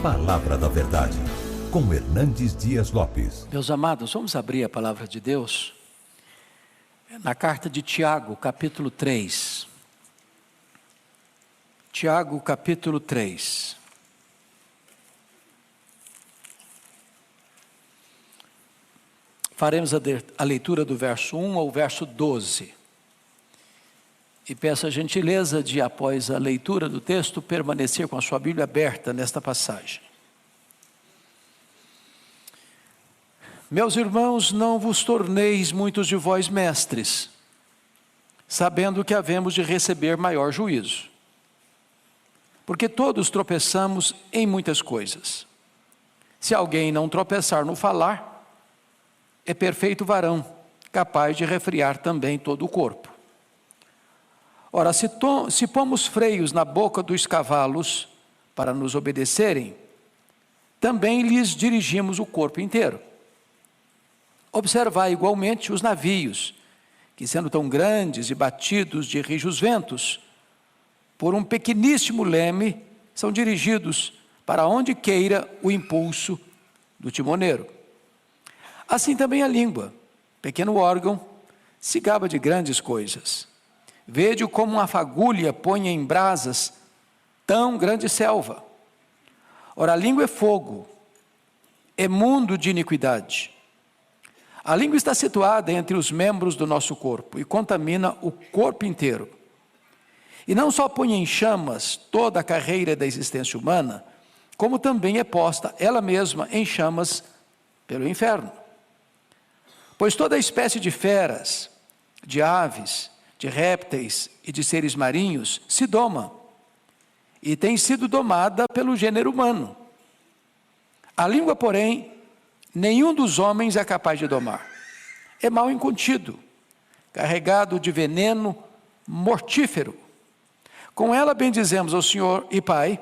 Palavra da Verdade, com Hernandes Dias Lopes. Meus amados, vamos abrir a palavra de Deus na carta de Tiago, capítulo 3. Tiago, capítulo 3. Faremos a leitura do verso 1 ao verso 12. E peço a gentileza de, após a leitura do texto, permanecer com a sua Bíblia aberta nesta passagem. Meus irmãos, não vos torneis muitos de vós mestres, sabendo que havemos de receber maior juízo. Porque todos tropeçamos em muitas coisas. Se alguém não tropeçar no falar, é perfeito varão, capaz de refrear também todo o corpo. Ora, se pomos freios na boca dos cavalos para nos obedecerem, também lhes dirigimos o corpo inteiro. Observai igualmente os navios, que sendo tão grandes e batidos de rijos ventos, por um pequeníssimo leme, são dirigidos para onde queira o impulso do timoneiro. Assim também a língua, pequeno órgão, se gaba de grandes coisas. Vede como uma fagulha põe em brasas tão grande selva. Ora, a língua é fogo, é mundo de iniquidade. A língua está situada entre os membros do nosso corpo e contamina o corpo inteiro. E não só põe em chamas toda a carreira da existência humana, como também é posta ela mesma em chamas pelo inferno. Pois toda espécie de feras, de aves, de répteis e de seres marinhos se doma, e tem sido domada pelo gênero humano. A língua, porém, nenhum dos homens é capaz de domar. É mal incontido, carregado de veneno mortífero. Com ela bendizemos ao Senhor e Pai,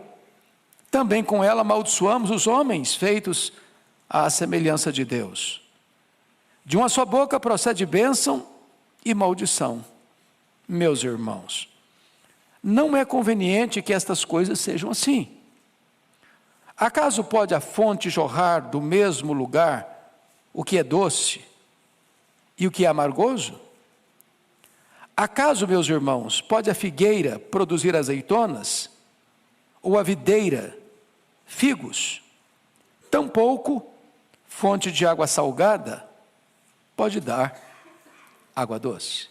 também com ela amaldiçoamos os homens feitos à semelhança de Deus. De uma só boca procede bênção e maldição. Meus irmãos, não é conveniente que estas coisas sejam assim. Acaso pode a fonte jorrar do mesmo lugar o que é doce e o que é amargoso? Acaso, meus irmãos, pode a figueira produzir azeitonas ou a videira figos? Tampouco fonte de água salgada pode dar água doce.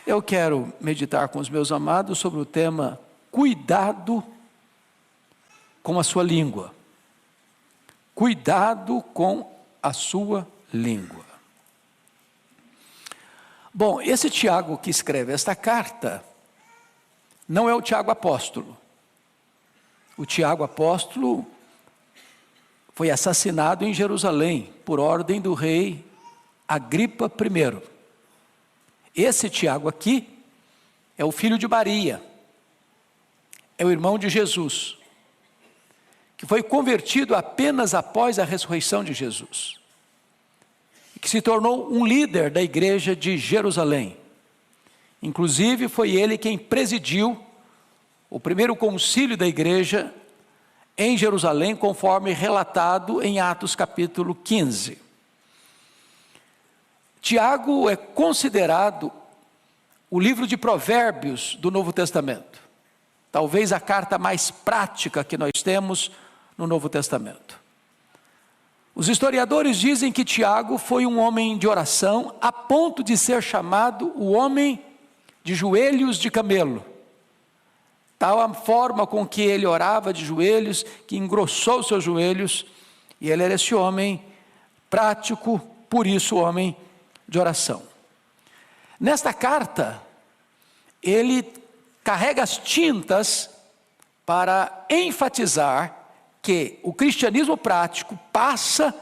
Eu quero meditar com os meus amados sobre o tema cuidado com a sua língua. Cuidado com a sua língua. Bom, esse Tiago que escreve esta carta não é o Tiago apóstolo. O Tiago apóstolo foi assassinado em Jerusalém por ordem do rei Agripa I. Esse Tiago aqui é o filho de Maria, é o irmão de Jesus, que foi convertido apenas após a ressurreição de Jesus, e que se tornou um líder da igreja de Jerusalém. Inclusive foi ele quem presidiu o primeiro concílio da igreja em Jerusalém, conforme relatado em Atos capítulo 15. Tiago é considerado o livro de Provérbios do Novo Testamento. Talvez a carta mais prática que nós temos no Novo Testamento. Os historiadores dizem que Tiago foi um homem de oração a ponto de ser chamado o homem de joelhos de camelo. Tal a forma com que ele orava de joelhos, que engrossou seus joelhos, e ele era esse homem prático, por isso homem de oração. Nesta carta, ele carrega as tintas para enfatizar que o cristianismo prático passa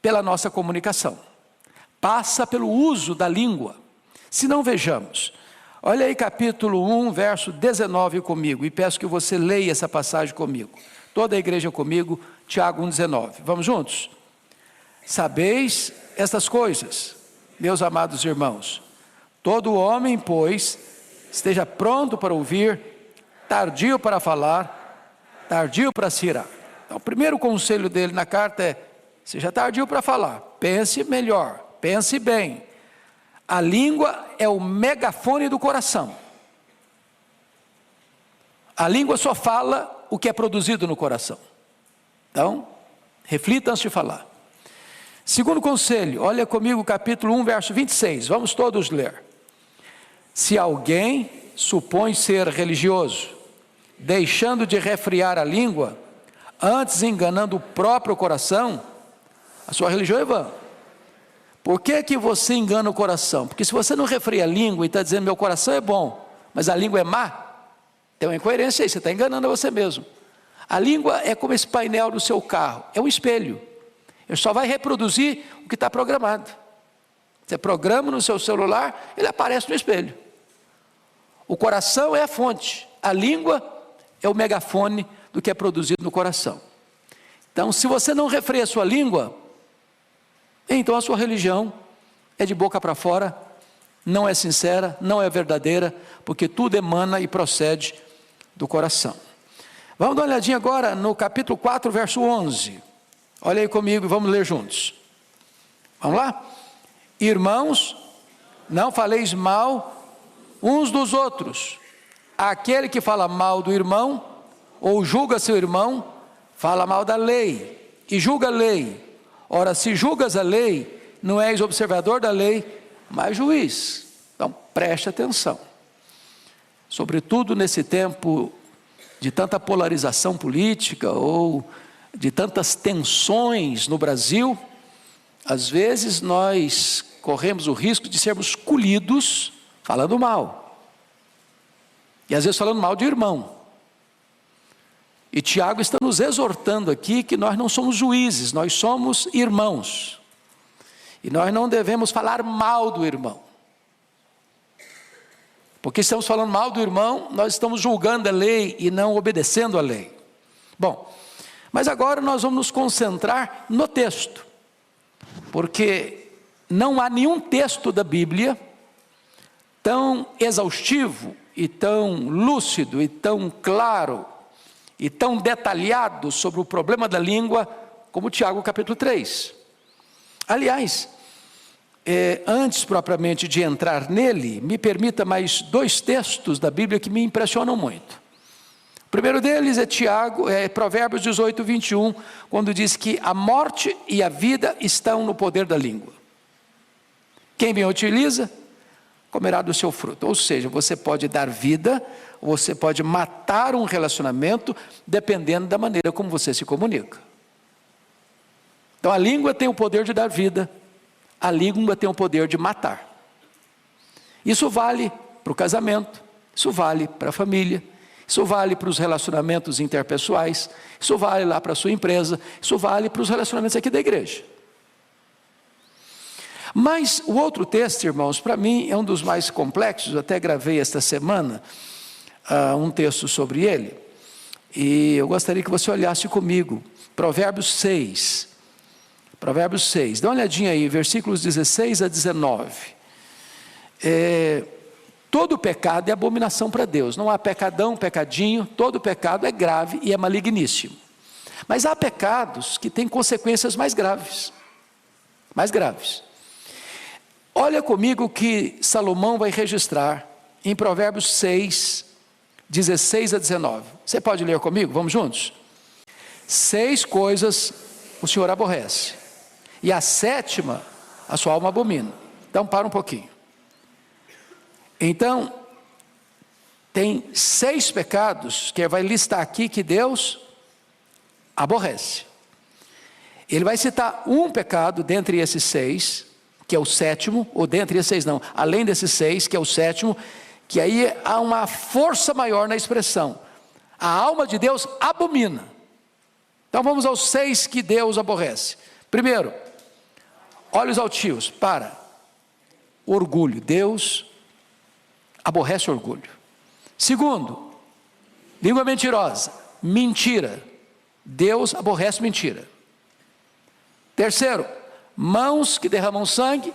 pela nossa comunicação, passa pelo uso da língua. Se não, vejamos, olha aí capítulo 1, verso 19 comigo, e peço que você leia essa passagem comigo, toda a igreja comigo, Tiago 1,19, vamos juntos? Sabeis estas coisas, meus amados irmãos, todo homem, pois, esteja pronto para ouvir, tardio para falar, tardio para se irar. Então, o primeiro conselho dele na carta é: seja tardio para falar, pense melhor, pense bem. A língua é o megafone do coração. A língua só fala o que é produzido no coração. Então, reflita antes de falar. Segundo conselho, olha comigo capítulo 1, verso 26, vamos todos ler. Se alguém supõe ser religioso, deixando de refrear a língua, antes enganando o próprio coração, a sua religião é vã. Por que que você engana o coração? Porque se você não refreia a língua e está dizendo meu coração é bom, mas a língua é má, tem uma incoerência aí, você está enganando a você mesmo. A língua é como esse painel do seu carro, é um espelho. Ele só vai reproduzir o que está programado. Você programa no seu celular, ele aparece no espelho. O coração é a fonte, a língua é o megafone do que é produzido no coração. Então, se você não refreia a sua língua, então a sua religião é de boca para fora, não é sincera, não é verdadeira, porque tudo emana e procede do coração. Vamos dar uma olhadinha agora no capítulo 4, verso 11. Olha aí comigo e vamos ler juntos. Vamos lá? Irmãos, não faleis mal uns dos outros. Aquele que fala mal do irmão, ou julga seu irmão, fala mal da lei, e julga a lei. Ora, se julgas a lei, não és observador da lei, mas juiz. Então, preste atenção. Sobretudo nesse tempo de tanta polarização política, ou de tantas tensões no Brasil, às vezes nós corremos o risco de sermos colhidos falando mal. E às vezes falando mal de irmão. E Tiago está nos exortando aqui que nós não somos juízes, nós somos irmãos. E nós não devemos falar mal do irmão. Porque estamos falando mal do irmão, nós estamos julgando a lei e não obedecendo a lei. Bom, mas agora nós vamos nos concentrar no texto. Porque não há nenhum texto da Bíblia tão exaustivo e tão lúcido e tão claro e tão detalhado sobre o problema da língua como Tiago capítulo 3. Aliás, antes propriamente de entrar nele, me permita mais dois textos da Bíblia que me impressionam muito. O primeiro deles é Provérbios 18, 21, quando diz que a morte e a vida estão no poder da língua. Quem bem utiliza, comerá do seu fruto. Ou seja, você pode dar vida, você pode matar um relacionamento, dependendo da maneira como você se comunica. Então a língua tem o poder de dar vida, a língua tem o poder de matar. Isso vale para o casamento, isso vale para a família, isso vale para os relacionamentos interpessoais, isso vale lá para a sua empresa, isso vale para os relacionamentos aqui da igreja. Mas o outro texto, irmãos, para mim é um dos mais complexos, eu até gravei esta semana um texto sobre ele, e eu gostaria que você olhasse comigo, Provérbios 6, dá uma olhadinha aí, versículos 16 a 19, todo pecado é abominação para Deus, não há pecadão, pecadinho, todo pecado é grave e é maligníssimo, mas há pecados que têm consequências mais graves, olha comigo o que Salomão vai registrar em Provérbios 6, 16 a 19, você pode ler comigo? Vamos juntos? 6 coisas o Senhor aborrece, e a 7ª a sua alma abomina. Então para um pouquinho. Então tem 6 pecados que ele vai listar aqui que Deus aborrece. Ele vai citar um pecado dentre esses 6, que é o 7º, ou dentre esses 6 não, além desses 6, que é o 7º, que aí há uma força maior na expressão. A alma de Deus abomina. Então vamos aos 6 que Deus aborrece. Primeiro, olhos altivos, orgulho, Deus aborrece orgulho. Segundo, língua mentirosa, mentira, Deus aborrece mentira. Terceiro, mãos que derramam sangue,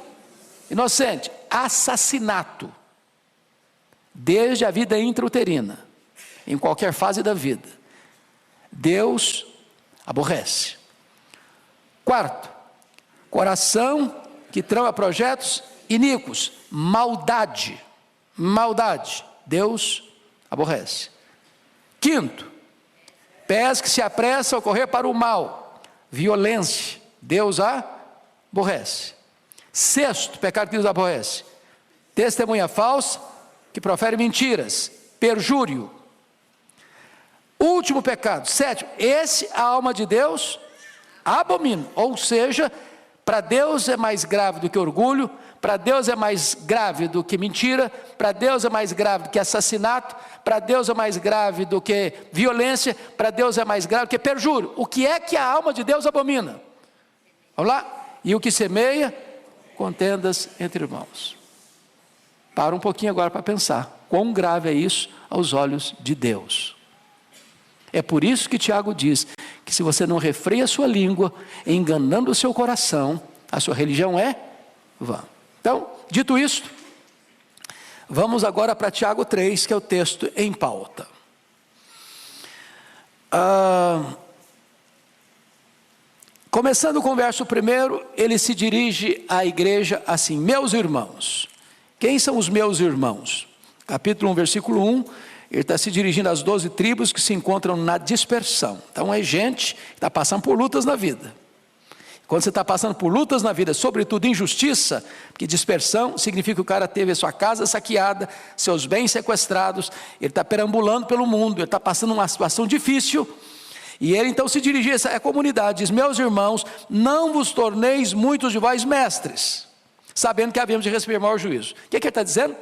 inocente, assassinato, desde a vida intrauterina, em qualquer fase da vida, Deus aborrece. Quarto, coração que trama projetos iníquos, maldade, Deus aborrece. Quinto, pés que se apressam a correr para o mal, violência, Deus aborrece. Sexto, pecado que Deus aborrece, testemunha falsa que profere mentiras, perjúrio. Último pecado, sétimo, esse a alma de Deus abomina, ou seja, para Deus é mais grave do que orgulho, para Deus é mais grave do que mentira, para Deus é mais grave do que assassinato, para Deus é mais grave do que violência, para Deus é mais grave do que perjúrio. O que é que a alma de Deus abomina? Vamos lá? E o que semeia, contendas entre irmãos. Para um pouquinho agora para pensar, quão grave é isso aos olhos de Deus. É por isso que Tiago diz que se você não refreia a sua língua, enganando o seu coração, a sua religião é vã. Então, dito isto, vamos agora para Tiago 3, que é o texto em pauta. Começando com o verso 1, ele se dirige à igreja assim: meus irmãos. Quem são os meus irmãos? Capítulo 1, versículo 1, ele está se dirigindo às 12 tribos que se encontram na dispersão. Então é gente que está passando por lutas na vida. Quando você está passando por lutas na vida, sobretudo injustiça, porque dispersão significa que o cara teve a sua casa saqueada, seus bens sequestrados, ele está perambulando pelo mundo, ele está passando uma situação difícil, e ele então se dirige a essa comunidade, diz: meus irmãos, não vos torneis muitos de vós mestres, sabendo que havemos de receber maior juízo. O que ele está dizendo?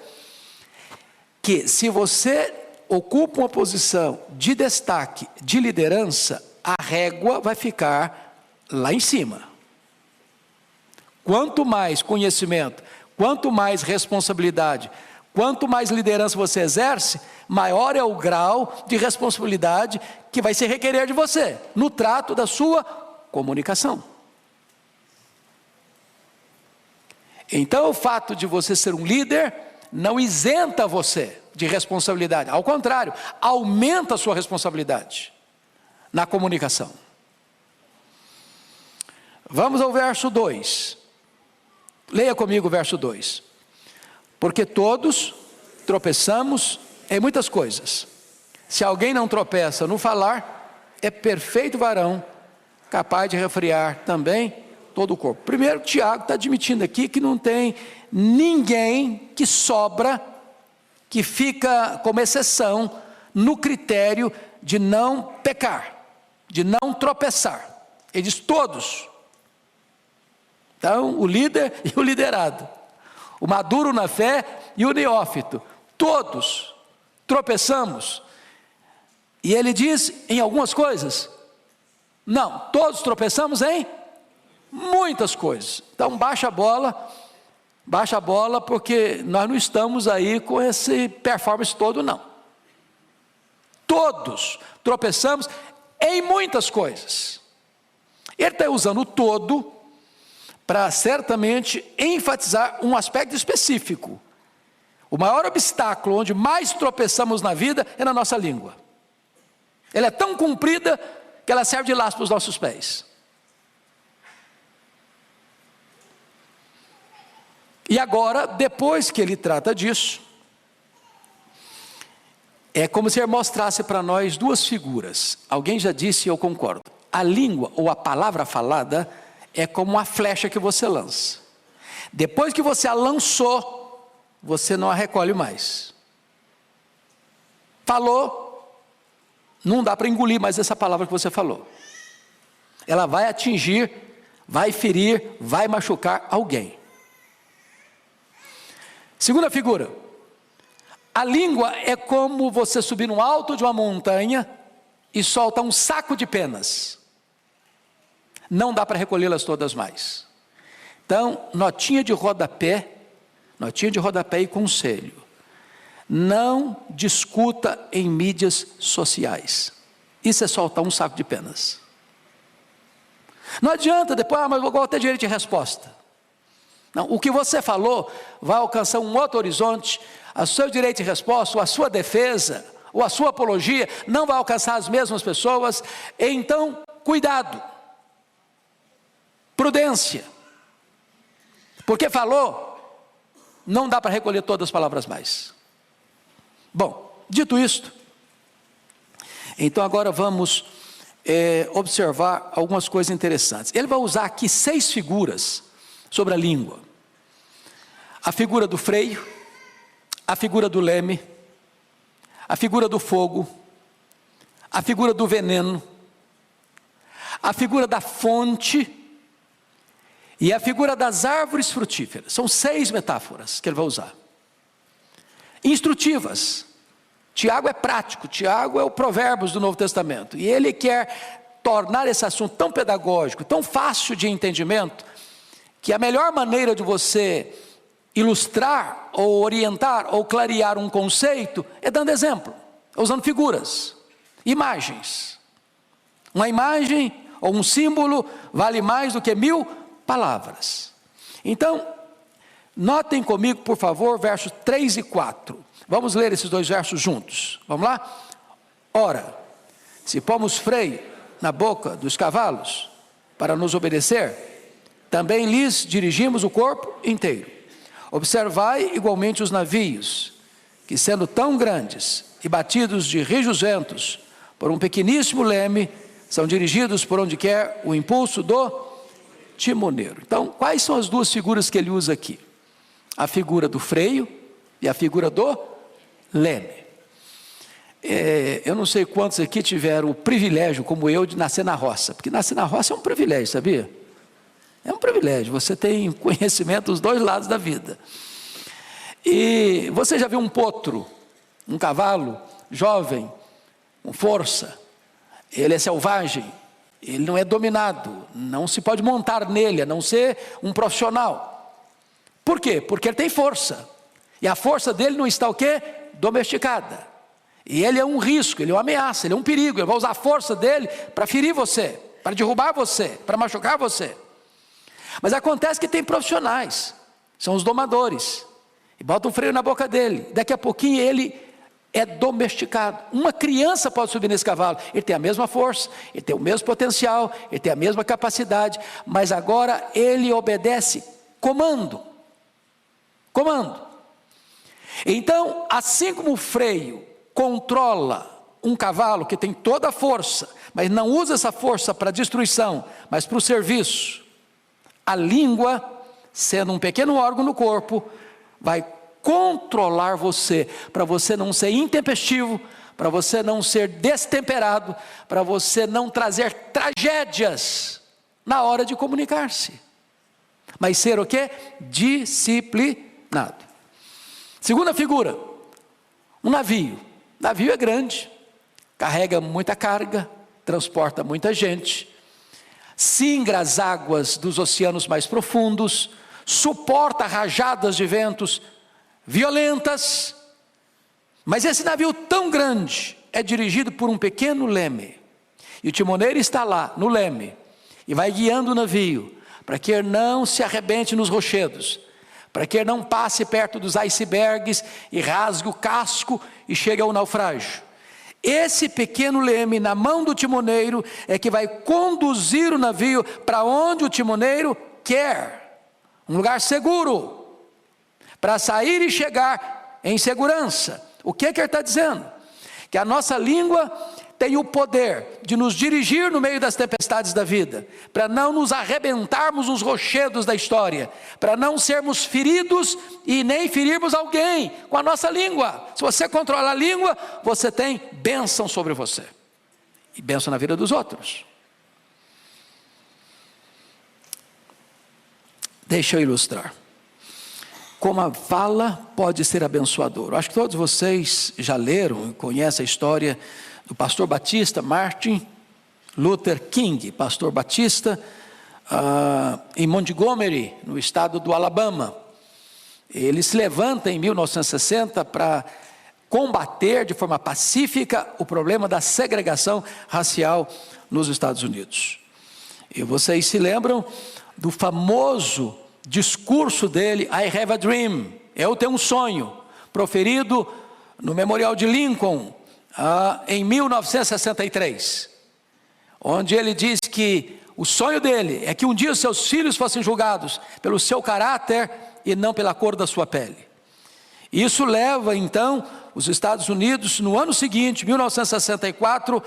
Que se você ocupa uma posição de destaque, de liderança, a régua vai ficar lá em cima. Quanto mais conhecimento, quanto mais responsabilidade, quanto mais liderança você exerce, maior é o grau de responsabilidade que vai se requerer de você, no trato da sua comunicação. Então o fato de você ser um líder não isenta você de responsabilidade, ao contrário, aumenta a sua responsabilidade na comunicação. Vamos ao verso 2. Leia comigo o verso 2. Porque todos tropeçamos em muitas coisas. Se alguém não tropeça no falar, é perfeito varão, capaz de refrear também todo o corpo. Primeiro, Tiago está admitindo aqui que não tem ninguém que sobra, que fica como exceção no critério de não pecar, de não tropeçar. Ele diz todos. Então, o líder e o liderado, o maduro na fé e o neófito, todos tropeçamos. E ele diz em algumas coisas? Não, todos tropeçamos em muitas coisas. Então baixa a bola, porque nós não estamos aí com esse performance todo, não. Todos tropeçamos em muitas coisas. Ele está usando o todo para certamente enfatizar um aspecto específico. O maior obstáculo onde mais tropeçamos na vida é na nossa língua. Ela é tão comprida que ela serve de laço para os nossos pés. E agora, depois que ele trata disso, é como se ele mostrasse para nós duas figuras. Alguém já disse e eu concordo. A língua ou a palavra falada é como uma flecha que você lança. Depois que você a lançou, você não a recolhe mais. Falou, não dá para engolir mais essa palavra que você falou. Ela vai atingir, vai ferir, vai machucar alguém. Segunda figura, a língua é como você subir no alto de uma montanha e solta um saco de penas. Não dá para recolhê-las todas mais. Então, notinha de rodapé e conselho. Não discuta em mídias sociais. Isso é soltar um saco de penas. Não adianta depois, mas vou ter direito de resposta. Não, o que você falou vai alcançar um outro horizonte, o seu direito de resposta, ou a sua defesa, ou a sua apologia, não vai alcançar as mesmas pessoas, então cuidado, prudência, porque falou, não dá para recolher todas as palavras mais. Bom, dito isto, então agora vamos observar algumas coisas interessantes. Ele vai usar aqui 6 figuras sobre a língua: a figura do freio, a figura do leme, a figura do fogo, a figura do veneno, a figura da fonte e a figura das árvores frutíferas. São 6 metáforas que ele vai usar, instrutivas. Tiago é prático, Tiago é o Provérbios do Novo Testamento, e ele quer tornar esse assunto tão pedagógico, tão fácil de entendimento, que a melhor maneira de você ilustrar, ou orientar, ou clarear um conceito, é dando exemplo, usando figuras, imagens. Uma imagem ou um símbolo vale mais do que 1000 palavras. Então, notem comigo, por favor, versos 3 e 4. Vamos ler esses 2 versos juntos. Vamos lá? Ora, se pomos freio na boca dos cavalos para nos obedecer, também lhes dirigimos o corpo inteiro. Observai igualmente os navios, que sendo tão grandes e batidos de rijos ventos por um pequeníssimo leme, são dirigidos por onde quer o impulso do timoneiro. Então, quais são as 2 figuras que ele usa aqui? A figura do freio e a figura do leme. Eu não sei quantos aqui tiveram o privilégio, como eu, de nascer na roça, porque nascer na roça é um privilégio, sabia? É um privilégio, você tem conhecimento dos 2 lados da vida. E você já viu um potro, um cavalo jovem, com força? Ele é selvagem, ele não é dominado, não se pode montar nele, a não ser um profissional. Por quê? Porque ele tem força, e a força dele não está o quê? Domesticada. E ele é um risco, ele é uma ameaça, ele é um perigo. Ele vai usar a força dele para ferir você, para derrubar você, para machucar você. Mas acontece que tem profissionais, são os domadores, e botam um freio na boca dele. Daqui a pouquinho ele é domesticado. Uma criança pode subir nesse cavalo, ele tem a mesma força, ele tem o mesmo potencial, ele tem a mesma capacidade, mas agora ele obedece comando. Então, assim como o freio controla um cavalo que tem toda a força, mas não usa essa força para destruição, mas para o serviço, a língua, sendo um pequeno órgão no corpo, vai controlar você, para você não ser intempestivo, para você não ser destemperado, para você não trazer tragédias na hora de comunicar-se, mas ser o quê? Disciplinado. Segunda figura, um navio. Navio é grande, carrega muita carga, transporta muita gente, singra as águas dos oceanos mais profundos, suporta rajadas de ventos violentas, mas esse navio tão grande é dirigido por um pequeno leme, e o timoneiro está lá no leme, e vai guiando o navio, para que ele não se arrebente nos rochedos, para que ele não passe perto dos icebergs e rasgue o casco e chegue ao naufrágio. Esse pequeno leme na mão do timoneiro é que vai conduzir o navio para onde o timoneiro quer, um lugar seguro, para sair e chegar em segurança. O que ele está dizendo? Que a nossa língua tem o poder de nos dirigir no meio das tempestades da vida, para não nos arrebentarmos nos rochedos da história, para não sermos feridos e nem ferirmos alguém com a nossa língua. Se você controla a língua, você tem bênção sobre você, e bênção na vida dos outros. Deixa eu ilustrar como a fala pode ser abençoadora. Acho que todos vocês já leram e conhecem a história do pastor batista Martin Luther King, pastor batista, em Montgomery, no estado do Alabama. Ele se levanta em 1960 para combater de forma pacífica o problema da segregação racial nos Estados Unidos. E vocês se lembram do famoso discurso dele, I have a dream, eu tenho um sonho, proferido no Memorial de Lincoln, em 1963, onde ele diz que o sonho dele é que um dia os seus filhos fossem julgados pelo seu caráter e não pela cor da sua pele. Isso leva então os Estados Unidos, no ano seguinte, 1964,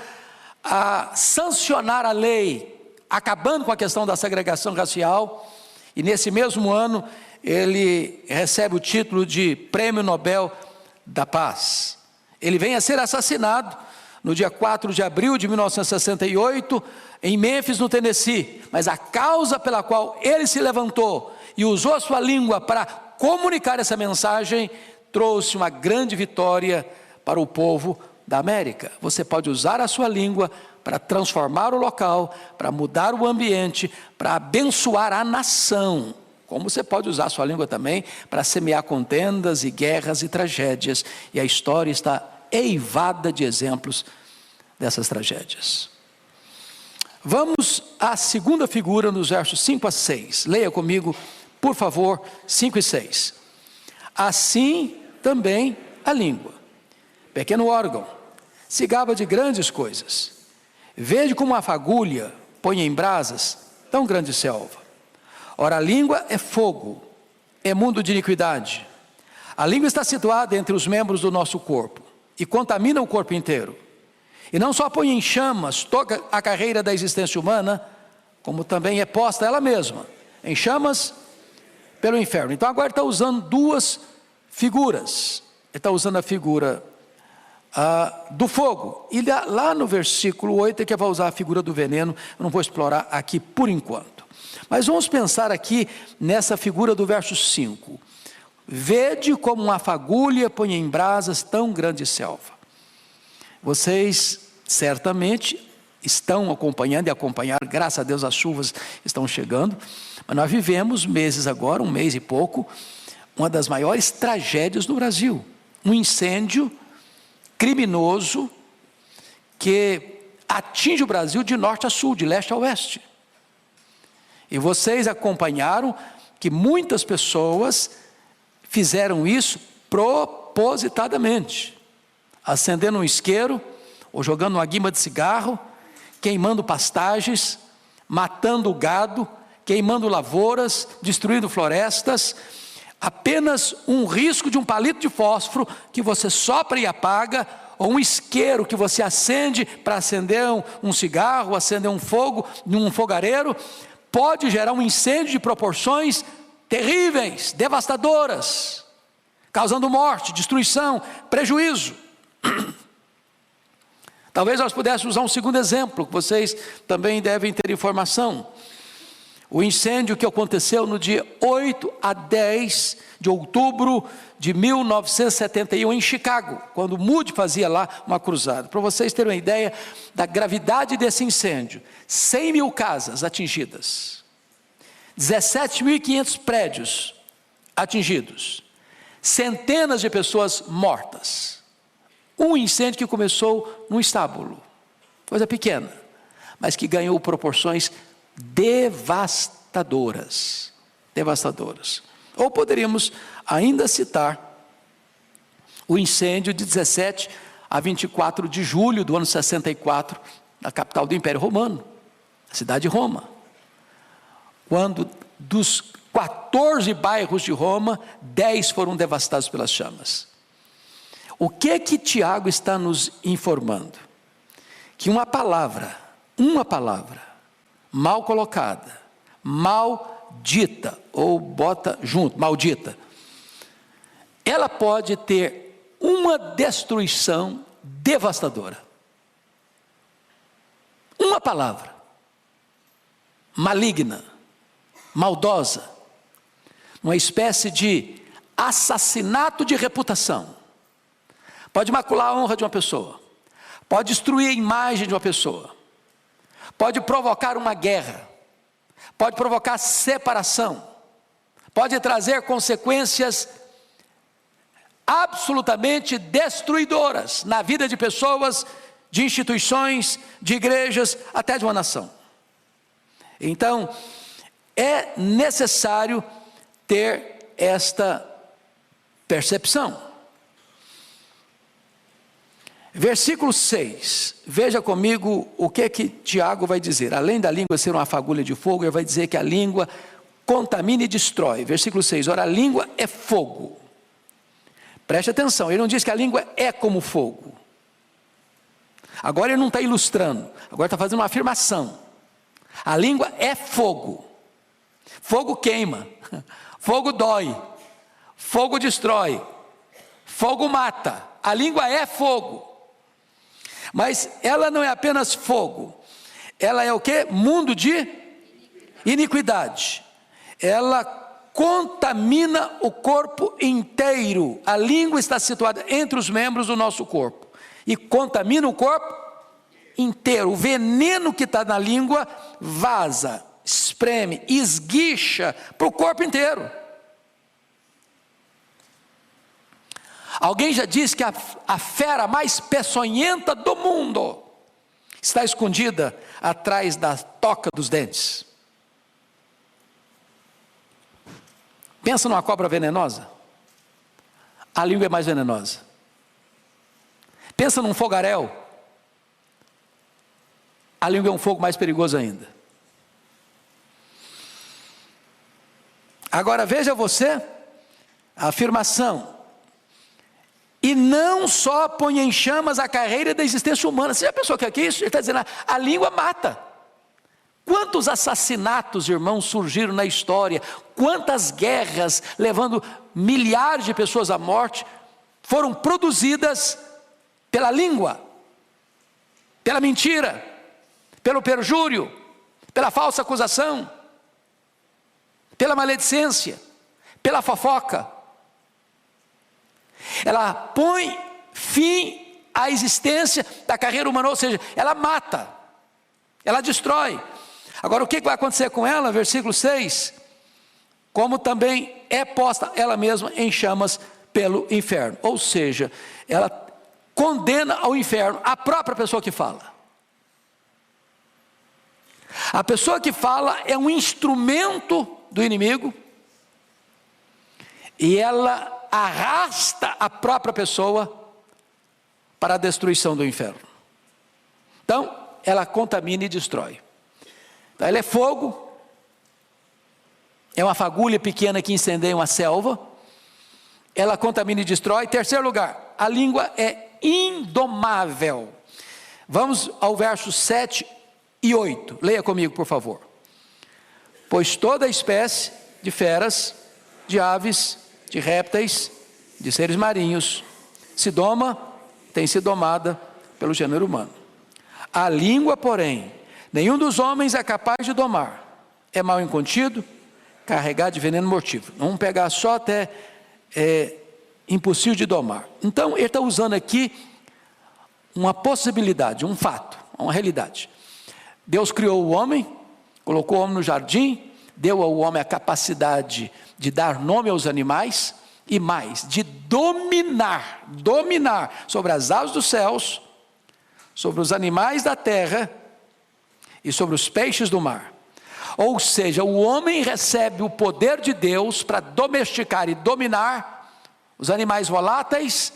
a sancionar a lei, acabando com a questão da segregação racial, e nesse mesmo ano ele recebe o título de Prêmio Nobel da Paz. Ele vem a ser assassinado no dia 4 de abril de 1968, em Memphis, no Tennessee, mas a causa pela qual ele se levantou e usou a sua língua para comunicar essa mensagem, trouxe uma grande vitória para o povo da América. Você pode usar a sua língua para transformar o local, para mudar o ambiente, para abençoar a nação, como você pode usar a sua língua também para semear contendas e guerras e tragédias, e a história está eivada de exemplos dessas tragédias. Vamos à segunda figura nos versos 5 a 6. Leia comigo, por favor, 5 e 6. Assim também a língua, pequeno órgão, se gaba de grandes coisas. Vede como uma fagulha põe em brasas tão grande selva. Ora, a língua é fogo, é mundo de iniquidade. A língua está situada entre os membros do nosso corpo e contamina o corpo inteiro. E não só põe em chamas toda a carreira da existência humana, como também é posta ela mesma em chamas pelo inferno. Então agora ele está usando duas figuras. Ele está usando a figura do fogo. E lá no versículo 8 é que vai usar a figura do veneno. Eu não vou explorar aqui por enquanto. Mas vamos pensar aqui nessa figura do verso 5. Vede como uma fagulha põe em brasas tão grande selva. Vocês certamente estão acompanhando e acompanharam, graças a Deus as chuvas estão chegando, mas nós vivemos meses agora, um mês e pouco, uma das maiores tragédias do Brasil, um incêndio criminoso que atinge o Brasil de norte a sul, de leste a oeste. E vocês acompanharam que muitas pessoas fizeram isso propositadamente, acendendo um isqueiro, ou jogando uma guimba de cigarro, queimando pastagens, matando gado, queimando lavouras, destruindo florestas, apenas um risco de um palito de fósforo que você sopra e apaga, ou um isqueiro que você acende para acender um cigarro, acender um fogo num fogareiro, pode gerar um incêndio de proporções terríveis, devastadoras, causando morte, destruição, prejuízo. Talvez nós pudéssemos usar um segundo exemplo, que vocês também devem ter informação. O incêndio que aconteceu no dia 8 a 10 de outubro de 1971 em Chicago, quando Moody fazia lá uma cruzada. Para vocês terem uma ideia da gravidade desse incêndio, 100 mil casas atingidas, 17.500 prédios atingidos, centenas de pessoas mortas. Um incêndio que começou num estábulo, coisa pequena, mas que ganhou proporções devastadoras. Ou poderíamos ainda citar o incêndio de 17 a 24 de julho do ano 64, na capital do Império Romano, a cidade de Roma, quando dos 14 bairros de Roma, 10 foram devastados pelas chamas. O que Tiago está nos informando? Que uma palavra mal colocada, mal dita, ou bota junto, maldita, ela pode ter uma destruição devastadora. Uma palavra maligna, maldosa, uma espécie de assassinato de reputação, pode macular a honra de uma pessoa, pode destruir a imagem de uma pessoa, pode provocar uma guerra, pode provocar separação, pode trazer consequências absolutamente destruidoras na vida de pessoas, de instituições, de igrejas, até de uma nação. Então, é necessário ter esta percepção. Versículo 6, veja comigo o que Tiago vai dizer. Além da língua ser uma fagulha de fogo, ele vai dizer que a língua contamina e destrói. Versículo 6, ora, a língua é fogo. Preste atenção, ele não diz que a língua é como fogo. Agora ele não está ilustrando, agora está fazendo uma afirmação. A língua é fogo. Fogo queima, fogo dói, fogo destrói, fogo mata. A língua é fogo. Mas ela não é apenas fogo, ela é o quê? Mundo de iniquidade. Ela contamina o corpo inteiro. A língua está situada entre os membros do nosso corpo e contamina o corpo inteiro. O veneno que está na língua vaza, espreme, esguicha para o corpo inteiro. Alguém já disse que a fera mais peçonhenta do mundo está escondida atrás da toca dos dentes. Pensa numa cobra venenosa. A língua é mais venenosa. Pensa num fogaréu. A língua é um fogo mais perigoso ainda. Agora veja você a afirmação: e não só põe em chamas a carreira da existência humana. Você já pensou que é isso? Ele está dizendo, a língua mata. Quantos assassinatos, irmãos, surgiram na história? Quantas guerras, levando milhares de pessoas à morte, foram produzidas pela língua, pela mentira, pelo perjúrio, pela falsa acusação, pela maledicência, pela fofoca. Ela põe fim à existência da carreira humana, ou seja, ela mata, ela destrói. Agora o que vai acontecer com ela? Versículo 6, como também é posta ela mesma em chamas pelo inferno, ou seja, ela condena ao inferno a própria pessoa que fala. A pessoa que fala é um instrumento do inimigo, e ela arrasta a própria pessoa para a destruição do inferno. Então, ela contamina e destrói. Então, ela é fogo, é uma fagulha pequena que incendeia uma selva, ela contamina e destrói. Terceiro lugar, a língua é indomável. Vamos ao verso 7 e 8, leia comigo por favor. Pois toda espécie de feras, de aves, de répteis, de seres marinhos, se doma, tem sido domada pelo gênero humano. A língua, porém, nenhum dos homens é capaz de domar. É mal incontido, carregado de veneno mortífero. Vamos pegar só até impossível de domar. Então, ele está usando aqui uma possibilidade, um fato, uma realidade. Deus criou o homem, colocou o homem no jardim, deu ao homem a capacidade de dar nome aos animais e mais, de dominar sobre as aves dos céus, sobre os animais da terra e sobre os peixes do mar. Ou seja, o homem recebe o poder de Deus para domesticar e dominar os animais voláteis,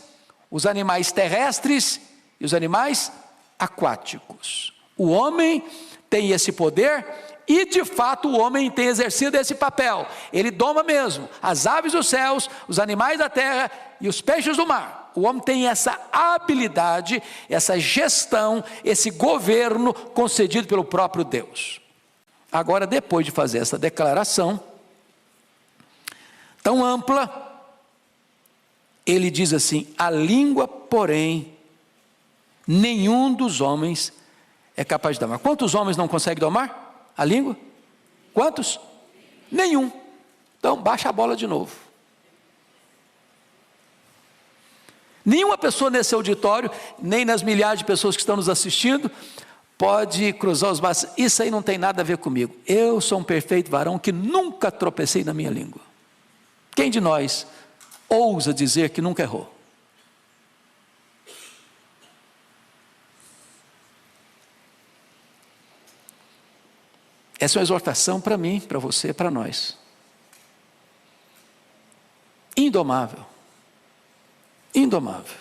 os animais terrestres e os animais aquáticos. O homem tem esse poder e de fato o homem tem exercido esse papel. Ele doma mesmo as aves dos céus, os animais da terra e os peixes do mar. O homem tem essa habilidade, essa gestão, esse governo concedido pelo próprio Deus. Agora, depois de fazer essa declaração tão ampla, ele diz assim: a língua, porém, nenhum dos homens é capaz de domar. Quantos homens não conseguem domar a língua? Quantos? Nenhum. Então, baixa a bola de novo. Nenhuma pessoa nesse auditório, nem nas milhares de pessoas que estão nos assistindo, pode cruzar os braços. Isso aí não tem nada a ver comigo. Eu sou um perfeito varão que nunca tropecei na minha língua. Quem de nós ousa dizer que nunca errou? Essa é uma exortação para mim, para você, para nós. Indomável. Indomável.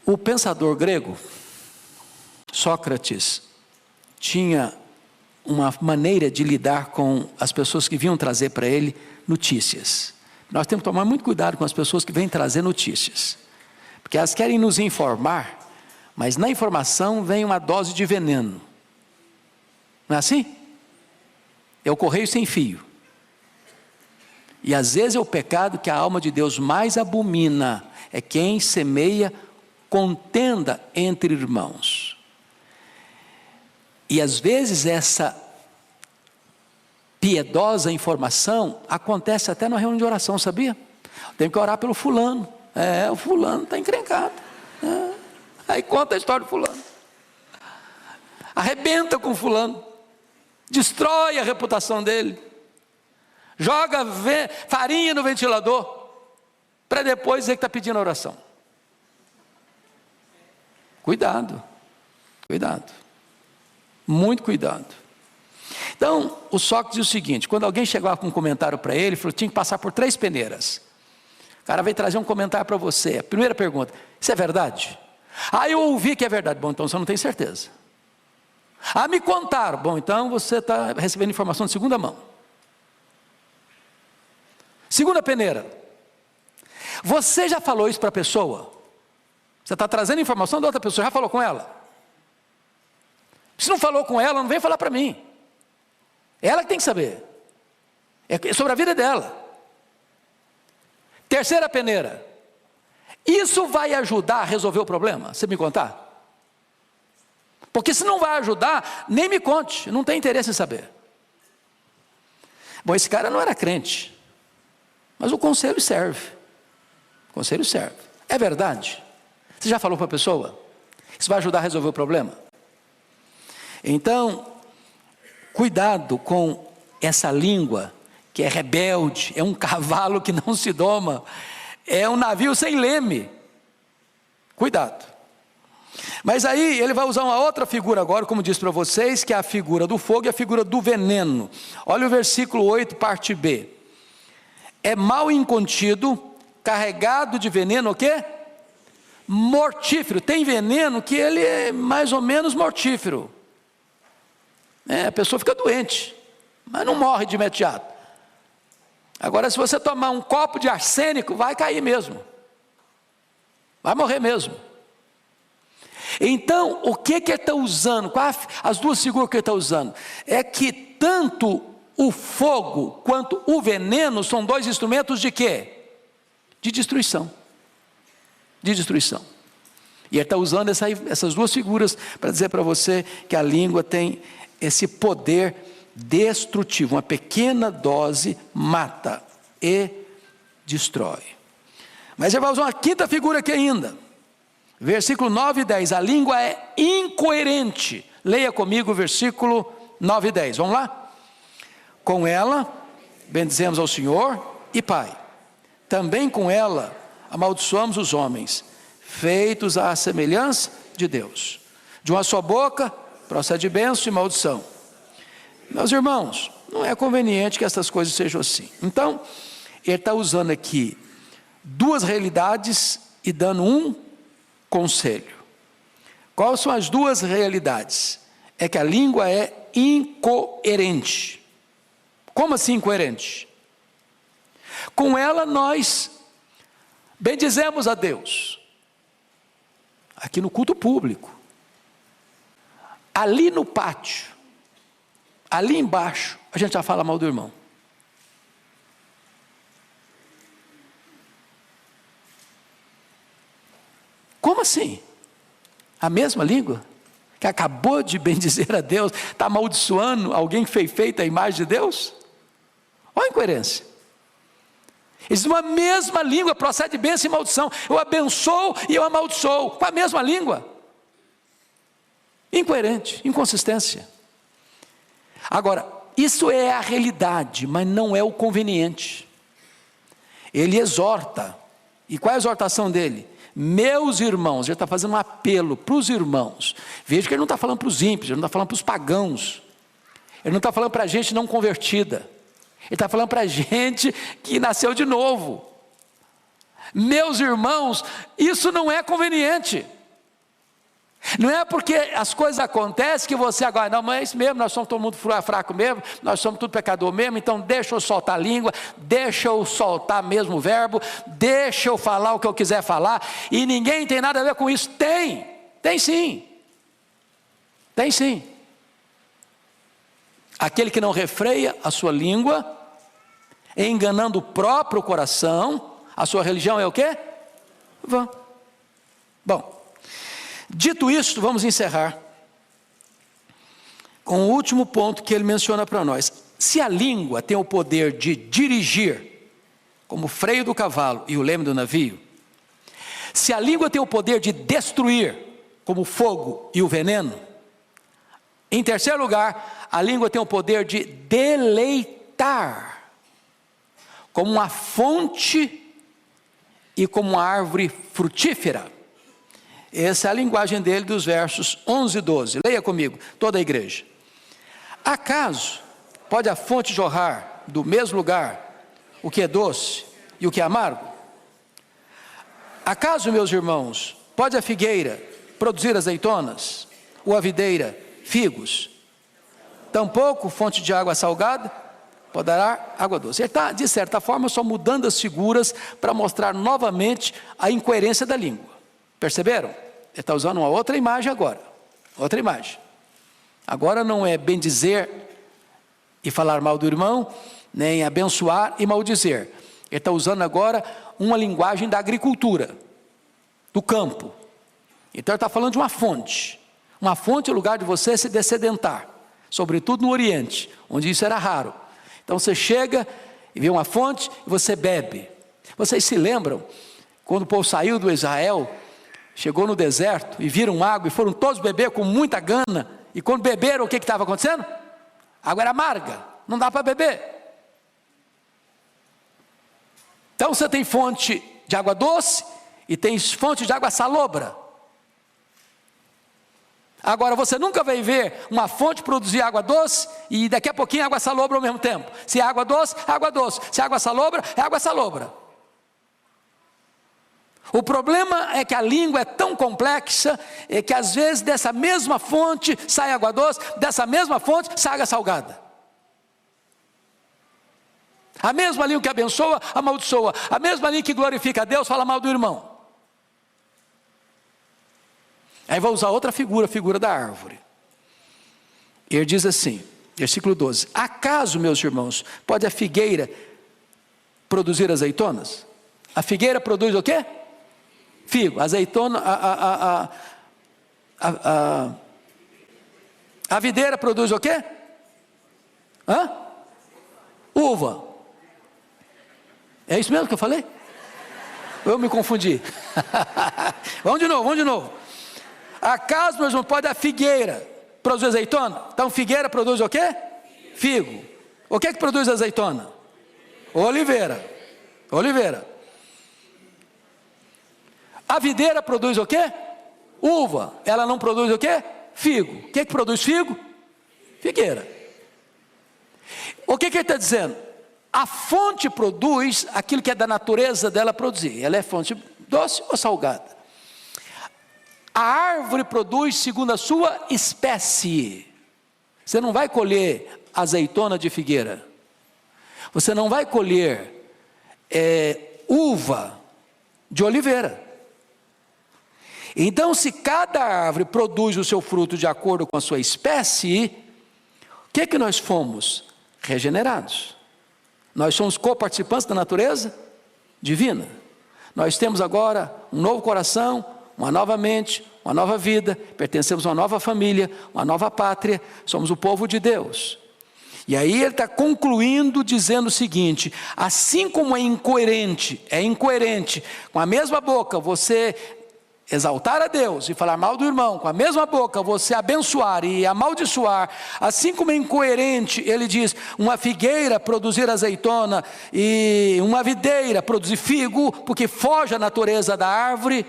O pensador grego, Sócrates, tinha uma maneira de lidar com as pessoas que vinham trazer para ele notícias. Nós temos que tomar muito cuidado com as pessoas que vêm trazer notícias, porque elas querem nos informar, mas na informação vem uma dose de veneno. Não é assim? É o correio sem fio. E às vezes é o pecado que a alma de Deus mais abomina, é quem semeia contenda entre irmãos. E às vezes essa piedosa informação acontece até na reunião de oração, sabia? Tem que orar pelo fulano. O fulano está encrencado. Aí conta a história do fulano. Arrebenta com o fulano. Destrói a reputação dele. Joga farinha no ventilador, para depois dizer que está pedindo oração. Cuidado. Cuidado. Muito cuidado. Então, o Sócrates diz o seguinte: quando alguém chegava com um comentário para ele, falou que tinha que passar por 3 peneiras. O cara veio trazer um comentário para você. A primeira pergunta: isso é verdade? Eu ouvi que é verdade. Bom, então você não tem certeza. Me contaram. Bom, então você está recebendo informação de segunda mão. Segunda peneira: você já falou isso para a pessoa? Você está trazendo informação da outra pessoa, já falou com ela? Se não falou com ela, não vem falar para mim. Ela que tem que saber. É sobre a vida dela. Terceira peneira: isso vai ajudar a resolver o problema? Você me contar? Porque se não vai ajudar, nem me conte, não tem interesse em saber. Bom, esse cara não era crente, mas o conselho serve. O conselho serve. É verdade? Você já falou para a pessoa? Isso vai ajudar a resolver o problema? Então, cuidado com essa língua que é rebelde, é um cavalo que não se doma, é um navio sem leme. Cuidado. Mas aí ele vai usar uma outra figura agora, como disse para vocês, que é a figura do fogo e a figura do veneno. Olha o versículo 8, parte B. É mal incontido, carregado de veneno, o quê? Mortífero. Tem veneno que ele é mais ou menos mortífero. A pessoa fica doente, mas não morre de imediato. Agora, se você tomar um copo de arsênico, vai cair mesmo. Vai morrer mesmo. Então, o que ele está usando? As duas figuras que ele está usando? É que tanto o fogo quanto o veneno são 2 instrumentos de quê? De destruição. De destruição. E ele está usando essas 2 figuras para dizer para você que a língua tem esse poder destrutivo. Uma pequena dose mata e destrói. Mas ele vai usar uma 5ª figura aqui ainda. Versículo 9 e 10. A língua é incoerente. Leia comigo o versículo 9 e 10. Vamos lá? Com ela bendizemos ao Senhor e Pai. Também com ela amaldiçoamos os homens, feitos à semelhança de Deus. De uma só boca procede bênção e maldição. Meus irmãos, não é conveniente que essas coisas sejam assim. Então, ele está usando aqui 2 realidades e dando um conselho. Quais são as 2 realidades? É que a língua é incoerente. Como assim incoerente? Com ela nós bendizemos a Deus. Aqui no culto público. Ali no pátio, ali embaixo, a gente já fala mal do irmão. Como assim? A mesma língua? Que acabou de bendizer a Deus, está amaldiçoando alguém que foi feito à imagem de Deus? Olha a incoerência. Existe uma mesma língua, procede bênção e maldição. Eu abençoo e eu amaldiçoo, com a mesma língua. Incoerente, inconsistência. Agora, isso é a realidade, mas não é o conveniente. Ele exorta. E qual é a exortação dele? Meus irmãos, ele está fazendo um apelo para os irmãos. Veja que ele não está falando para os ímpios, ele não está falando para os pagãos. Ele não está falando para a gente não convertida. Ele está falando para a gente que nasceu de novo. Meus irmãos, isso não é conveniente. Não é porque as coisas acontecem que você agora, não, mas é isso mesmo, nós somos todo mundo fraco mesmo, nós somos tudo pecador mesmo, então deixa eu soltar a língua, deixa eu soltar mesmo o verbo, deixa eu falar o que eu quiser falar, e ninguém tem nada a ver com isso. Tem sim. Tem sim. Aquele que não refreia a sua língua, enganando o próprio coração, a sua religião é o quê? Vã. Bom, dito isto, vamos encerrar com o último ponto que ele menciona para nós. Se a língua tem o poder de dirigir, como o freio do cavalo e o leme do navio, se a língua tem o poder de destruir, como o fogo e o veneno, em terceiro lugar, a língua tem o poder de deleitar, como uma fonte e como uma árvore frutífera. Essa é a linguagem dele dos versos 11 e 12. Leia comigo, toda a igreja. Acaso pode a fonte jorrar do mesmo lugar o que é doce e o que é amargo? Acaso, meus irmãos, pode a figueira produzir azeitonas, ou a videira figos? Tampouco fonte de água salgada poderá água doce. Ele está, de certa forma, só mudando as figuras para mostrar novamente a incoerência da língua. Perceberam? Ele está usando uma outra imagem agora. Outra imagem. Agora não é bem dizer e falar mal do irmão, nem abençoar e maldizer. Ele está usando agora uma linguagem da agricultura, do campo. Então ele está falando de uma fonte. Uma fonte é o lugar de você se dessedentar, sobretudo no Oriente, onde isso era raro. Então você chega e vê uma fonte e você bebe. Vocês se lembram, quando o povo saiu do Israel, chegou no deserto e viram água e foram todos beber com muita gana, e quando beberam, o que estava acontecendo? A água era amarga, não dá para beber. Então você tem fonte de água doce e tem fonte de água salobra. Agora você nunca vai ver uma fonte produzir água doce e daqui a pouquinho água salobra ao mesmo tempo. Se é água doce, é água doce. Se é água salobra, é água salobra. O problema é que a língua é tão complexa, que às vezes dessa mesma fonte sai água doce, dessa mesma fonte sai água salgada. A mesma língua que abençoa, amaldiçoa. A mesma língua que glorifica a Deus, fala mal do irmão. Aí vou usar outra figura, a figura da árvore. Ele diz assim, versículo 12: acaso, meus irmãos, pode a figueira produzir azeitonas? A figueira produz o quê? Figo. Azeitona, a videira produz o quê? Uva. É isso mesmo que eu falei? Eu me confundi. Vamos de novo. Acaso, meus irmãos, pode a figueira produzir azeitona? Então figueira produz o quê? Figo. O que produz azeitona? Oliveira. A videira produz o quê? Uva. Ela não produz o quê? Figo. O que produz figo? Figueira. O que ele está dizendo? A fonte produz aquilo que é da natureza dela produzir. Ela é fonte doce ou salgada? A árvore produz segundo a sua espécie. Você não vai colher azeitona de figueira. Você não vai colher uva de oliveira. Então, se cada árvore produz o seu fruto de acordo com a sua espécie, o que nós fomos? Regenerados. Nós somos coparticipantes da natureza divina. Nós temos agora um novo coração, uma nova mente, uma nova vida, pertencemos a uma nova família, uma nova pátria, somos o povo de Deus. E aí ele está concluindo dizendo o seguinte: assim como é incoerente com a mesma boca você exaltar a Deus e falar mal do irmão, com a mesma boca você abençoar e amaldiçoar, assim como é incoerente, ele diz, uma figueira produzir azeitona e uma videira produzir figo, porque foge à natureza da árvore,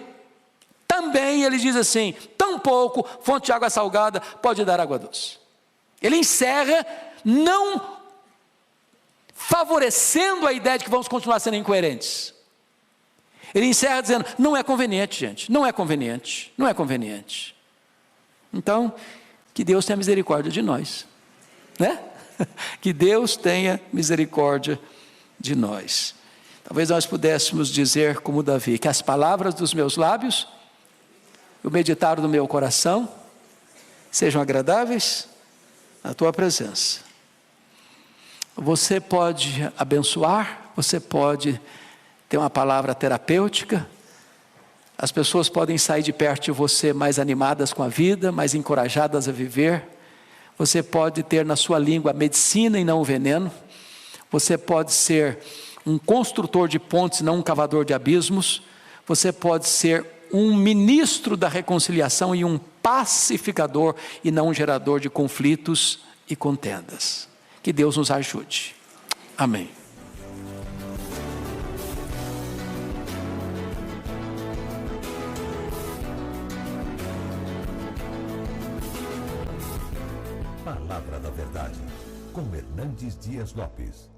também ele diz assim, tampouco fonte de água salgada pode dar água doce. Ele encerra não favorecendo a ideia de que vamos continuar sendo incoerentes. Ele encerra dizendo, não é conveniente, gente, não é conveniente. Então, que Deus tenha misericórdia de nós, né? Que Deus tenha misericórdia de nós. Talvez nós pudéssemos dizer como Davi, que as palavras dos meus lábios, o meditar do meu coração, sejam agradáveis na tua presença. Você pode abençoar, você pode ter uma palavra terapêutica, as pessoas podem sair de perto de você mais animadas com a vida, mais encorajadas a viver. Você pode ter na sua língua a medicina e não o veneno. Você pode ser um construtor de pontes, não um cavador de abismos. Você pode ser um ministro da reconciliação e um pacificador e não um gerador de conflitos e contendas. Que Deus nos ajude. Amém. Palavra da Verdade, com Hernandes Dias Lopes.